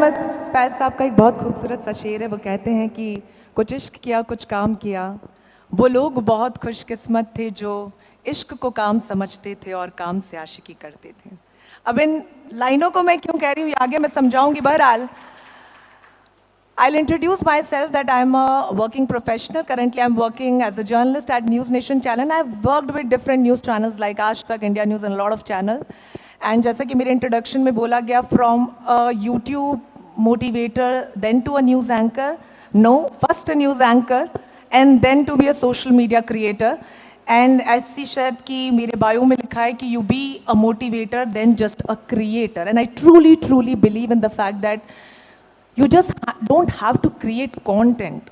अहमद फैज साहब का एक बहुत खूबसूरत सा शेर है। वो कहते हैं कि कुछ इश्क किया कुछ काम किया, वो लोग बहुत खुशकिस्मत थे जो इश्क को काम समझते थे और काम से आशिकी करते थे। अब इन लाइनों को मैं क्यों कह रही हूँ आगे मैं समझाऊंगी। बहरहाल I'll introduce myself that I'm a working professional. Currently, I'm working as a journalist at News Nation channel. I've worked with different news channels like Aaj Tak, India News, and a lot of channels. And जैसा कि मेरे introduction में बोला गया, from a YouTube motivator, then to a news anchor. No, first a news anchor, and then to be a social media creator. And as she said कि मेरे bio में लिखा है कि you be a motivator, then just a creator. And I truly, truly believe in the fact that you just don't have to create content.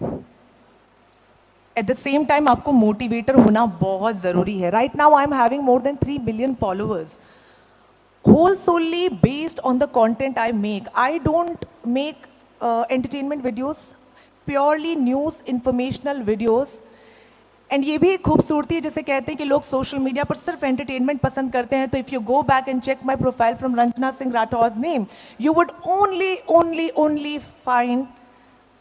At the same time, आपको motivator होना बहुत ज़रूरी है. Right now, I'm having more than 3 billion followers. Whole solely based on the content I make. I don't make entertainment videos, purely news, informational videos. And ये भी एक खूबसूरती है, जैसे कहते हैं कि लोग सोशल मीडिया पर सिर्फ एंटरटेनमेंट पसंद करते हैं. तो if you go back and check my profile from Ranjana Singh Rathore's name, you would only find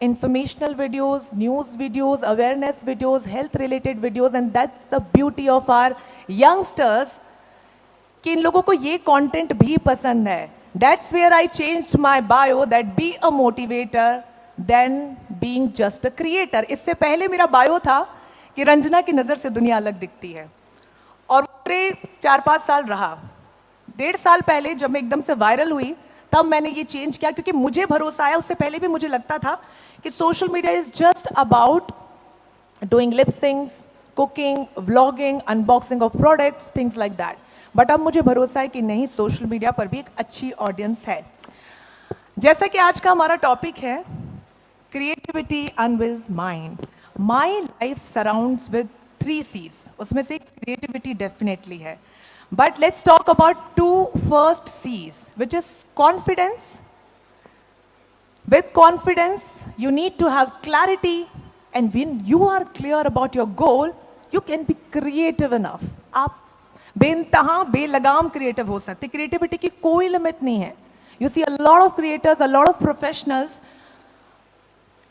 informational videos, news videos, awareness videos, health related videos, and that's the beauty of our youngsters कि इन लोगों को ये content भी पसंद है. That's where I changed my bio that be a motivator than being just a creator. इससे पहले मेरा bio था कि रंजना की नज़र से दुनिया अलग दिखती है, और पूरे 4-5 साल रहा. 1.5 साल पहले जब मैं एकदम से वायरल हुई तब मैंने ये चेंज किया, क्योंकि मुझे भरोसा आया. उससे पहले भी मुझे लगता था कि social media is just about doing lip sings, cooking, vlogging, unboxing of products, things like that. But अब मुझे भरोसा है कि नहीं, सोशल मीडिया पर भी एक अच्छी ऑडियंस है. जैसा कि आज का हमारा टॉपिक है creativity unveils mind. My life surrounds with 3 C's. उसमें से क्रिएटिविटी डेफिनेटली है. But let's talk about 2 first C's, which is confidence. With confidence, you need to have clarity, and when you are clear about your goal, you can be creative enough. आप बेइंतहा बेलगाम creative हो सकते. Creativity की कोई limit नहीं है. You see a lot of creators, a lot of professionals.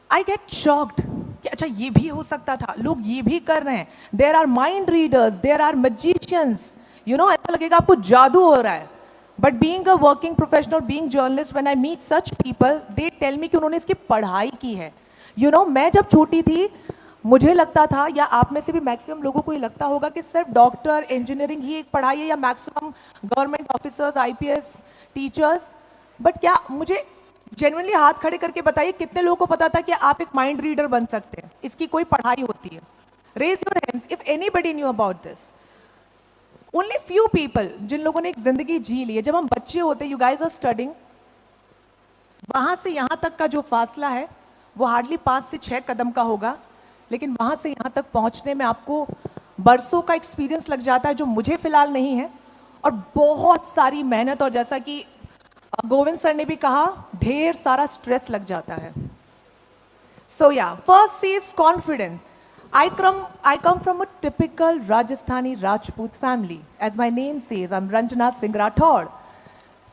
I get shocked कि अच्छा ये भी हो सकता था, लोग ये भी कर रहे हैं. There are mind readers, there are magicians. You know, ऐसा लगेगा आपको जादू हो रहा है. But being a working professional, being journalist, when I meet such people, they tell me कि उन्होंने इसकी पढ़ाई की है. यू नो, मैं जब छोटी थी मुझे लगता था, या आप में से भी मैक्सिमम लोगों को ये लगता होगा कि सिर्फ डॉक्टर, इंजीनियरिंग ही एक पढ़ाई है, या maximum government officers, IPS, teachers. But क्या मुझे जेन्युइनली हाथ खड़े करके बताइए कितने लोगों को पता था कि आप एक माइंड रीडर बन सकते हैं, इसकी कोई पढ़ाई होती है? Raise your hands if anybody knew about this. Only few people जिन लोगों ने एक जिंदगी जी ली है. जब हम बच्चे होते, यू गाइज आर स्टडिंग, वहां से यहां तक का जो फासला है वो हार्डली 5 से 6 कदम का होगा, लेकिन वहां से यहां तक पहुंचने में आपको बरसों का एक्सपीरियंस लग जाता है, जो मुझे फिलहाल नहीं है, और बहुत सारी मेहनत, और जैसा कि गोविंद सर ने भी कहा, ढेर सारा स्ट्रेस लग जाता है. सो या, first is confidence. I come from a typical Rajasthani Rajput family. As my name says, I'm Ranjana Singh Rathod.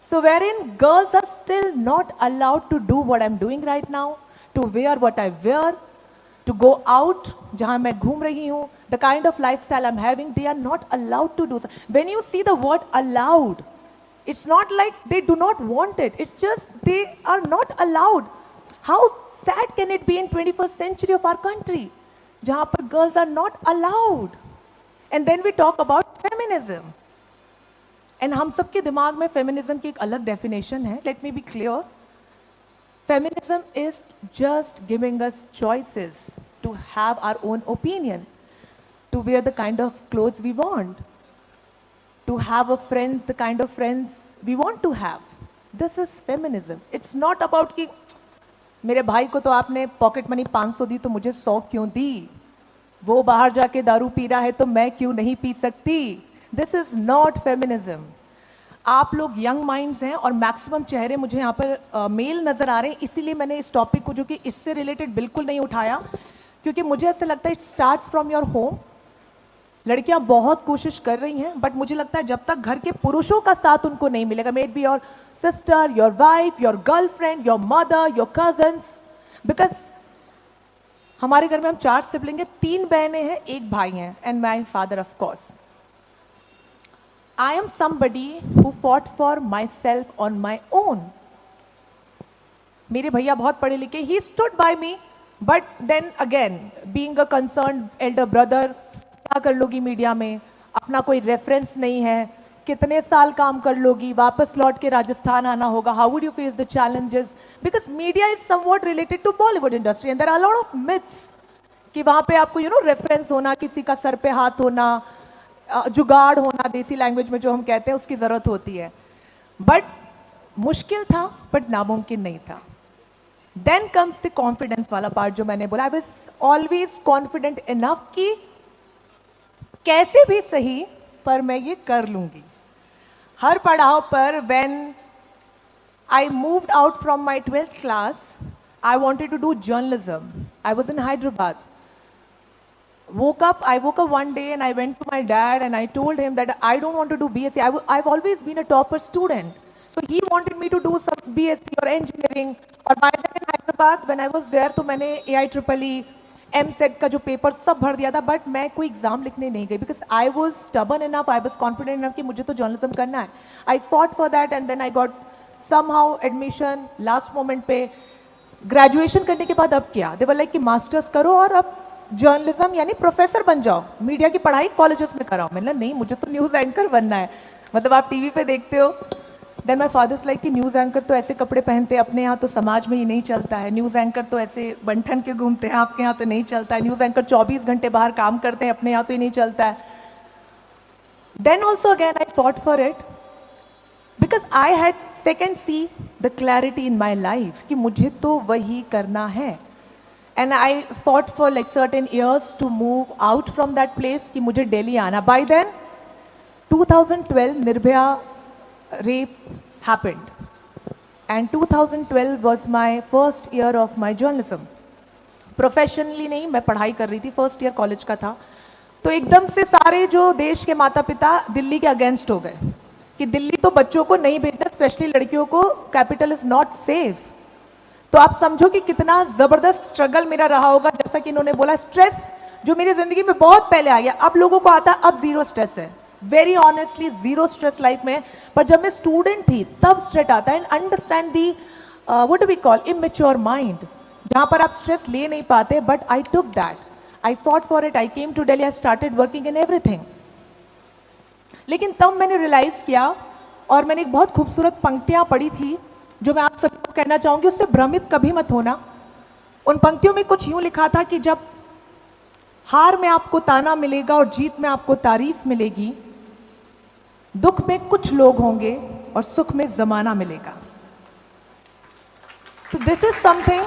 So wherein girls are still not allowed to do what I'm doing right now, to wear what I wear, to go out, जहाँ मैं घूम रही हूँ, the kind of lifestyle I'm having, they are not allowed to do so. When you see the word allowed, it's not like they do not want it. It's just they are not allowed. How sad can it be in 21st century of our country? जहाँ पर girls are not allowed. And then we talk about feminism. And हम सबके दिमाग में feminism की एक अलग definition है. Let me be clear. Feminism is just giving us choices to have our own opinion, to wear the kind of clothes we want, to have a friends the kind of friends we want to have. This is feminism. It's not about कि मेरे भाई को तो आपने pocket money 500 दी तो मुझे 100 क्यों दी, वो बाहर जाके दारू पी रहा है तो मैं क्यों नहीं पी सकती. This is not feminism. आप लोग यंग माइंड्स हैं, और मैक्सिमम चेहरे मुझे यहाँ पर मेल नज़र आ रहे हैं, इसीलिए मैंने इस टॉपिक को, जो कि इससे रिलेटेड बिल्कुल नहीं उठाया, क्योंकि मुझे ऐसा लगता है it starts from your home. लड़कियां बहुत कोशिश कर रही हैं, बट मुझे लगता है जब तक घर के पुरुषों का साथ उनको नहीं मिलेगा, may it be your sister, your wife, your girlfriend, your mother, your cousins, because हमारे घर में हम 4 सिबलिंग हैं, 3 बहनें हैं, 1 भाई हैं, and my father of course. I am somebody who fought for myself on my own. मेरे भैया बहुत पढ़े लिखे, he stood by me, but then again, being a concerned elder brother, क्या कर लोगी मीडिया में, अपना कोई रेफरेंस नहीं है, कितने साल काम कर लोगी, वापस लौट के राजस्थान आना होगा, how would you face the challenges, because media is somewhat related to Bollywood industry and there are a lot of myths कि वहाँ पे आपको रेफरेंस होना, किसी का सर पे हाथ होना, जुगाड़ होना, देसी लैंग्वेज में जो हम कहते हैं उसकी ज़रूरत होती है. बट मुश्किल था, बट नामुमकिन नहीं था. देन कम्स द कॉन्फिडेंस वाला पार्ट जो मैंने बोला. I was always confident enough कि कैसे भी सही पर मैं ये कर लूंगी. हर पड़ाव पर when I moved out from my 12th class, I wanted to do journalism. I was in Hyderabad. I woke up one day and I went to my dad and I told him that I don't want to do BSc. I've always been a topper student. So he wanted me to do some BSc or engineering. और by then in Hyderabad, when I was there, तो मैंने AIEEE, MSET का जो paper सब भर दिया था, but मैं कोई एग्जाम लिखने नहीं गई because I was stubborn enough, I was confident enough कि मुझे तो जर्नलिज्म करना है. I fought for that and then I got somehow admission last moment पे. ग्रेजुएशन करने के बाद अब क्या, they were like कि मास्टर्स करो और अब जर्नलिज्म यानी प्रोफेसर बन जाओ, मीडिया की पढ़ाई कॉलेजेस में कराओ. मैंने नहीं, मुझे तो न्यूज़ एंकर बनना है. मतलब आप टीवी पे देखते हो. देन माई फादर्स लाइक कि न्यूज़ एंकर तो ऐसे कपड़े पहनते हैं, अपने यहाँ तो समाज में ही नहीं चलता है. न्यूज़ एंकर तो ऐसे बंठन के घूमते हैं, आपके यहाँ तो नहीं चलता है. न्यूज़ एंकर 24 घंटे बाहर काम करते हैं, अपने यहाँ तो ही नहीं चलता है. Then also again I fought for it because I had second see the clarity in my life कि मुझे तो वही करना है. And I fought for like certain years to move out from that place कि मुझे दिल्ली आना. By then, 2012 Nirbhaya rape happened, and 2012 was my first year of my journalism. Professionally नहीं, मैं पढ़ाई कर रही थी, first year college का था. तो एकदम से सारे जो देश के माता पिता दिल्ली के अगेंस्ट हो गए कि दिल्ली तो बच्चों को नहीं भेजना, स्पेशली लड़कियों को, कैपिटल इज नॉट सेफ. तो आप समझो कि कितना जबरदस्त स्ट्रगल मेरा रहा होगा. जैसा कि इन्होंने बोला, स्ट्रेस जो मेरी जिंदगी में बहुत पहले आ गया, अब लोगों को आता है, अब जीरो स्ट्रेस है. Very honestly zero stress life में. पर जब मैं स्टूडेंट थी तब स्ट्रेस आता है. And understand the what do we call immature mind, जहां पर आप स्ट्रेस ले नहीं पाते. But I took that, I fought for it, I came to Delhi, I started working in everything. लेकिन तब मैंने रियलाइज किया, और मैंने एक बहुत खूबसूरत पंक्तियां पढ़ी थी जो मैं आप सबको कहना चाहूंगी, उससे भ्रमित कभी मत होना. उन पंक्तियों में कुछ यूं लिखा था कि जब हार में आपको ताना मिलेगा और जीत में आपको तारीफ मिलेगी, दुख में कुछ लोग होंगे और सुख में जमाना मिलेगा. So this is something,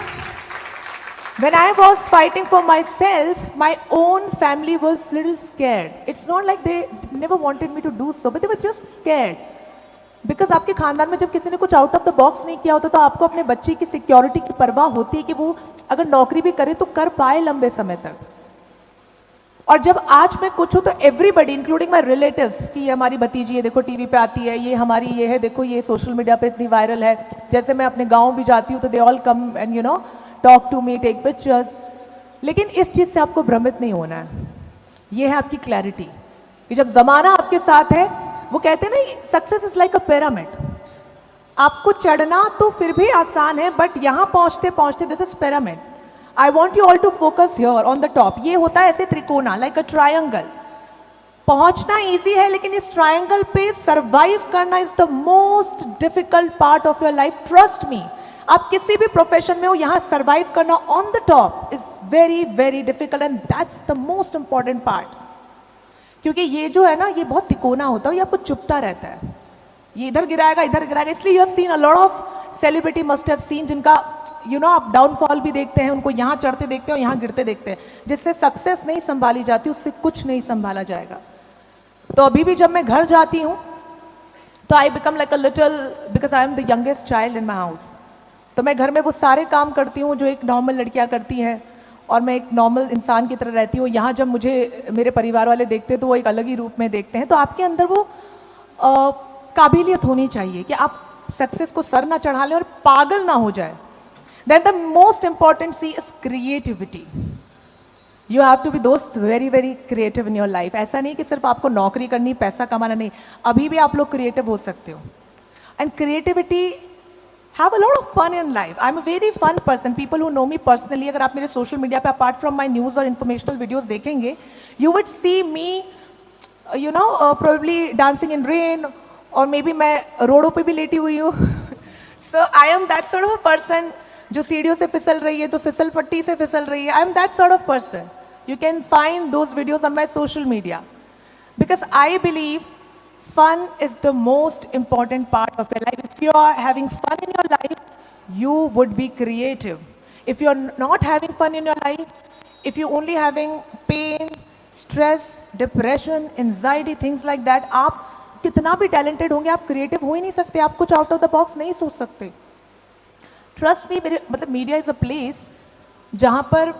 when I was fighting for myself, my own family was little scared. It's not like they never wanted me to do so, but they were just scared. Because आपके खानदान में जब किसी ने कुछ out of the box नहीं किया होता, तो आपको अपने बच्चे की सिक्योरिटी की परवाह होती है कि वो अगर नौकरी भी करे तो कर पाए लंबे समय तक. और जब आज मैं कुछ हूँ तो एवरीबडी इंक्लूडिंग माई रिलेटिव्स कि ये हमारी भतीजी है, देखो टीवी पे आती है, ये हमारी ये है, देखो ये सोशल मीडिया पे इतनी वायरल है. जैसे मैं अपने गाँव भी जाती हूँ तो they all come and you know talk to me, take pictures. लेकिन इस चीज़ से आपको भ्रमित नहीं होना है. ये है आपकी क्लैरिटी कि जब जमाना आपके साथ है, वो कहते हैं ना, success is like a pyramid. आपको चढ़ना तो फिर भी आसान है, बट यहां पहुंचते पहुंचते this is pyramid. I want you all to focus here on the top. ये होता है ऐसे त्रिकोना, लाइक अ ट्रायंगल. पहुंचना इजी है, लेकिन इस ट्रायंगल पे सरवाइव करना is the most difficult part of your life. Trust me, आप किसी भी प्रोफेशन में हो, यहां सर्वाइव करना on the top is very very difficult, and that's the most important part. क्योंकि ये जो है ना, ये बहुत तिकोना होता है, ये आपको चुपता रहता है, ये इधर गिराएगा इधर गिराएगा. इसलिए you have seen a lot of celebrity must have seen जिनका यू नो आप डाउनफॉल भी देखते हैं, उनको यहाँ चढ़ते देखते हैं और यहाँ गिरते देखते हैं. जिससे सक्सेस नहीं संभाली जाती, उससे कुछ नहीं संभाला जाएगा. तो अभी भी जब मैं घर जाती हूँ तो I become like a little, because I am the youngest child in my house. तो मैं घर में वो सारे काम करती हूँ जो एक नॉर्मल लड़कियाँ करती हैं. और मैं एक नॉर्मल इंसान की तरह रहती हूँ, यहाँ जब मुझे मेरे परिवार वाले देखते हैं तो वो एक अलग ही रूप में देखते हैं। तो आपके अंदर वो काबिलियत होनी चाहिए कि आप सक्सेस को सर ना चढ़ा लें और पागल ना हो जाए। Then the most important C is creativity. You have to be दोस्त very very creative in your life. ऐसा नहीं कि सिर्फ आपको नौकरी करनी, पैसा कमाना, नहीं, अभी भी आप लोग क्रिएटिव हो सकते हो। And creativity, have a lot of fun in life. I'm a very fun person. People who know me personally, अगर आप मेरे सोशल मीडिया पे apart from my news और informational videos देखेंगे, you would see me, you know, probably dancing in rain, और maybe मैं रोडों पे भी लेटी हुई हूँ। So I am that sort of a person जो सीढ़ियों से फिसल रही है तो फिसल पट्टी से फिसल रही है। I am that sort of person. You can find those videos on my social media because I believe fun is the most important part of your life. If you are having fun in your life, you would be creative. If you are not having fun in your life, if you only having pain, stress, depression, anxiety, things like that, आप कितना भी talented होंगे, आप creative हो ही नहीं सकते, आप कुछ out of the box नहीं सोच सकते। Trust me, मतलब media is a place जहाँ पर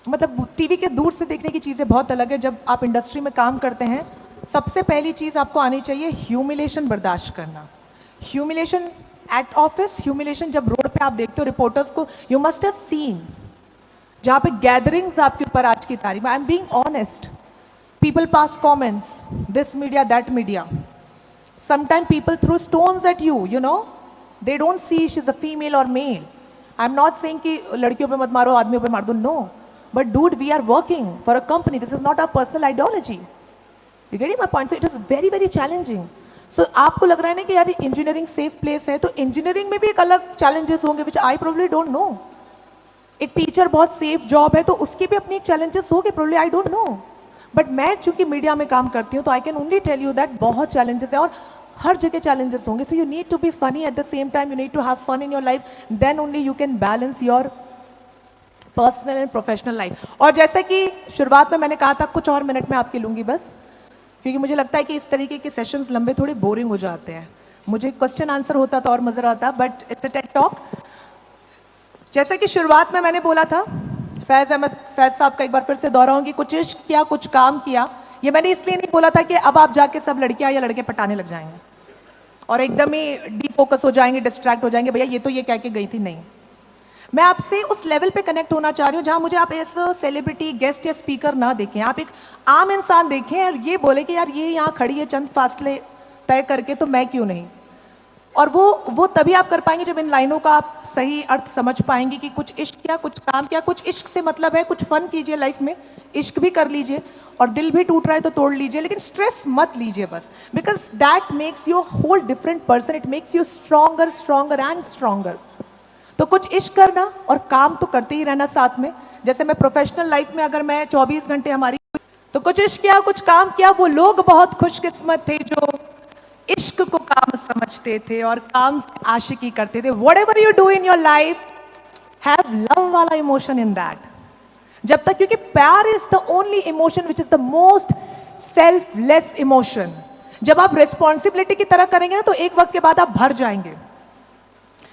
मतलब टीवी के दूर से देखने की चीज़ें बहुत अलग है। जब आप इंडस्ट्री में काम करते हैं, सबसे पहली चीज़ आपको आनी चाहिए ह्यूमिलेशन बर्दाश्त करना। ह्यूमिलेशन एट ऑफिस, ह्यूमिलेशन जब रोड पे आप देखते हो रिपोर्टर्स को, यू मस्ट हैव सीन जहाँ पे गैदरिंग्स आपके ऊपर आज की तारीख में। I am being honest, people pass comments, this media that media, sometime people throw stones at you, you know, they don't see she is a female or male. I am not saying कि लड़कियों पे मत मारो, आदमियों पे मार दो, no, but dude we are working for a company, this is not a personal ideology. You getting my point? So it is very very challenging. So आपको लग रहा है ना कि यार इंजीनियरिंग सेफ प्लेस है, तो इंजीनियरिंग में भी एक अलग चैलेंजेस होंगे which I probably don't know. एक टीचर बहुत सेफ जॉब है तो उसकी भी अपनी एक चैलेंजेस होंगे, probably I don't know. But मैं चूंकि मीडिया में काम करती हूँ तो I can only tell you that बहुत चैलेंजेस है और हर जगह चैलेंजेस होंगे। So you need to be funny at the same time, you need to have fun in your life, then only you can balance your personal and professional life. और जैसे कि शुरुआत में मैंने कहा था, कुछ और मिनट में आपकी लूँगी बस, क्योंकि मुझे लगता है कि इस तरीके के सेशंस लंबे थोड़े बोरिंग हो जाते हैं। मुझे क्वेश्चन आंसर होता तो और मज़ा आता, but it's a TED talk. जैसे कि शुरुआत में मैंने बोला था, फैज़ साहब का एक बार फिर से दोहराऊंगी, कुछ इश्क किया, कुछ काम किया। ये मैंने इसलिए नहीं बोला था कि अब आप जाके सब लड़कियां या लड़के पटाने लग जाएंगे और एकदम ही डीफोकस हो जाएंगे, डिस्ट्रैक्ट हो जाएंगे, भैया ये तो ये कह के गई थी, नहीं। मैं आपसे उस लेवल पे कनेक्ट होना चाह रही हूँ जहाँ मुझे आप एज सेलिब्रिटी, गेस्ट या स्पीकर ना देखें, आप एक आम इंसान देखें और ये बोले कि यार ये यहाँ खड़ी है चंद फासले तय करके, तो मैं क्यों नहीं। और वो तभी आप कर पाएंगे जब इन लाइनों का आप सही अर्थ समझ पाएंगे कि कुछ इश्क किया, कुछ काम किया। कुछ इश्क से मतलब है कुछ फन कीजिए लाइफ में, इश्क भी कर लीजिए और दिल भी टूट रहा है तो तोड़ लीजिए, लेकिन स्ट्रेस मत लीजिए बस, because that makes you whole different person, it makes you stronger and stronger. तो कुछ इश्क करना और काम तो करते ही रहना साथ में। जैसे मैं प्रोफेशनल लाइफ में अगर मैं 24 घंटे हमारी, तो कुछ इश्क किया, कुछ काम किया, वो लोग बहुत खुशकिस्मत थे जो इश्क को काम समझते थे और काम से आशिकी करते थे। Whatever you do in your life, have love वाला इमोशन इन दैट। जब तक, क्योंकि प्यार is the only emotion which is the most selfless emotion. जब आप रिस्पॉन्सिबिलिटी की तरह करेंगे ना तो एक वक्त के बाद आप भर जाएंगे।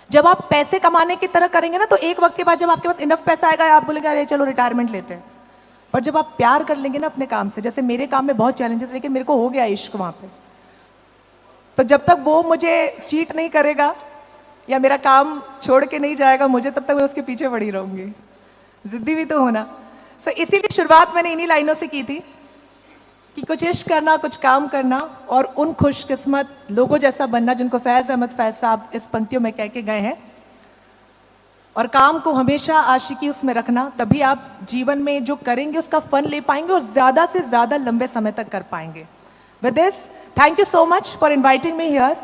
जब आप पैसे कमाने की तरह करेंगे ना तो एक वक्त के बाद जब आपके पास इनफ पैसा आएगा आप बोलेंगे अरे चलो रिटायरमेंट लेते हैं। और जब आप प्यार कर लेंगे ना अपने काम से, जैसे मेरे काम में बहुत चैलेंजेस, लेकिन मेरे को हो गया इश्क वहाँ पे, तो जब तक वो मुझे चीट नहीं करेगा या मेरा काम छोड़ के नहीं जाएगा मुझे, तब तक मैं उसके पीछे पड़ी रहूँगी। जिद्दी भी तो होना। सो इसीलिए शुरुआत मैंने इन्हीं लाइनों से की थी कि कुछ इश्क करना, कुछ काम करना और उन खुशकिस्मत लोगों जैसा बनना जिनको फैज़ साहब इस पंक्तियों में कह के गए हैं। और काम को हमेशा आशिकी उसमें रखना, तभी आप जीवन में जो करेंगे उसका फन ले पाएंगे और ज़्यादा से ज़्यादा लंबे समय तक कर पाएंगे। With this, thank you so much for inviting me here.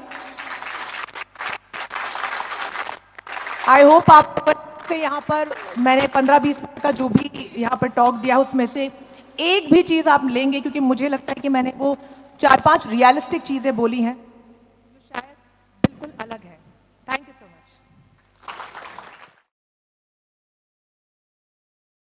I hope आप से यहाँ पर मैंने 15-20 मिनट का जो भी यहाँ पर टॉक दिया उसमें से एक भी चीज़ आप लेंगे, क्योंकि मुझे लगता है कि मैंने वो 4-5 रियलिस्टिक चीज़ें बोली हैं